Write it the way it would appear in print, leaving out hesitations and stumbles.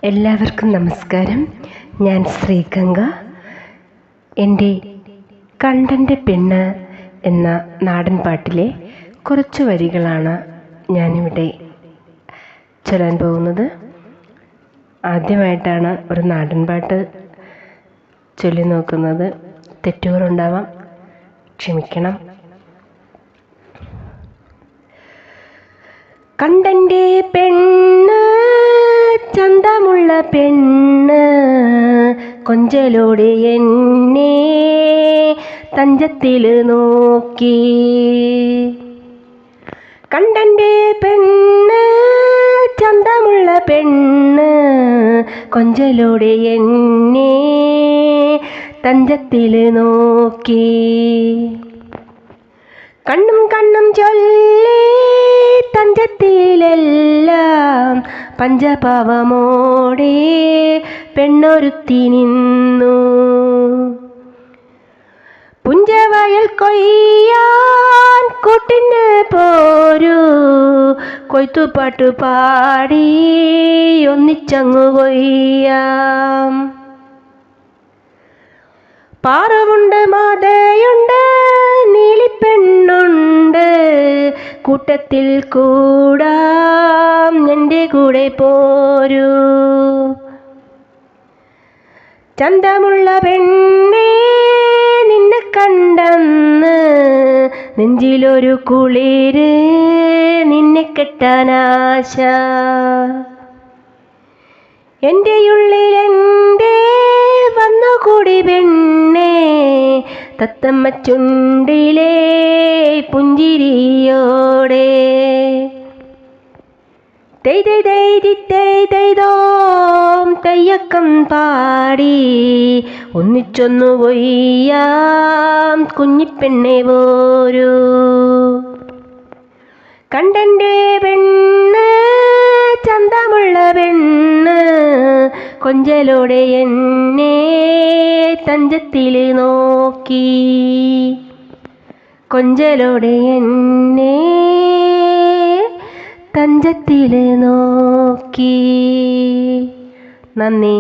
എല്ലാവർക്കും നമസ്കാരം. ഞാൻ ശ്രീഗംഗ. എൻ്റെ കണ്ടൻ്റെ പെണ്ണ് എന്ന നാടൻ പാട്ടിലെ കുറച്ച് വരികളാണ് ഞാനിവിടെ ചൊല്ലാൻ പോകുന്നത്. ആദ്യമായിട്ടാണ് ഒരു നാടൻ പാട്ട് ചൊല്ലി നോക്കുന്നത്. തെറ്റുകളുണ്ടാവാം, ക്ഷമിക്കണം. കണ്ടൻ്റെ പെണ്ണ് ചന്തമുള്ള പെണ്ണ്, കൊഞ്ചലോടെ എന്നെ തഞ്ചത്തിൽ നോക്കി. കണ്ടൻ്റെ പെണ്ണ് ചന്തമുള്ള പെണ്ണ്, കൊഞ്ചലോടെ എന്നെ തഞ്ചത്തിൽ നോക്കി. കണ്ണും കണ്ണും ചൊല്ലി തഞ്ചത്തിലെല്ലാം പഞ്ചപാവമോടെ പെണ്ണൊരുത്തി നിന്നു. പുഞ്ചവയൽ കൊയ്യാൻ കൂട്ടിന് പോരൂ, കൊയ്ത്തുപാട്ടു പാടി ഒന്നിച്ചങ്ങു കൊയ്യാം. പാറവുണ്ട്, മാതയുണ്ട്, നീലിപ്പെണ്ണുണ്ട്, കൂട്ടത്തിൽ കൂടാം, എൻ്റെ കൂടെ പോരൂ. ചന്തമുള്ള പെണ്ണേ നിന്നെ കണ്ടെന്ന് നെഞ്ചിലൊരു കുളിര്, നിന്നെ കെട്ടാനാശ. എൻ്റെ ഉള്ളിൽ എൻ്റെ വന്നുകൂടി പെണ്ണേ, തത്തമ്മ ചുണ്ടിലെ പുഞ്ചിരിയോടെ. തെയ്തോം തെയ്യക്കം പാടി ഒന്നിച്ചൊന്നു കൊയ്യാം, കുഞ്ഞിപ്പെണ്ണെ പോരൂ. കണ്ടൻ്റെ പെണ്ണ് ചന്തമുള്ള പെണ്ണ്, കൊഞ്ചലോടെ എന്നെ തഞ്ചത്തിൽ നോക്കി. കൊഞ്ചലോടെ എന്നെ തഞ്ചത്തിൽ നോക്കി. നന്ദി.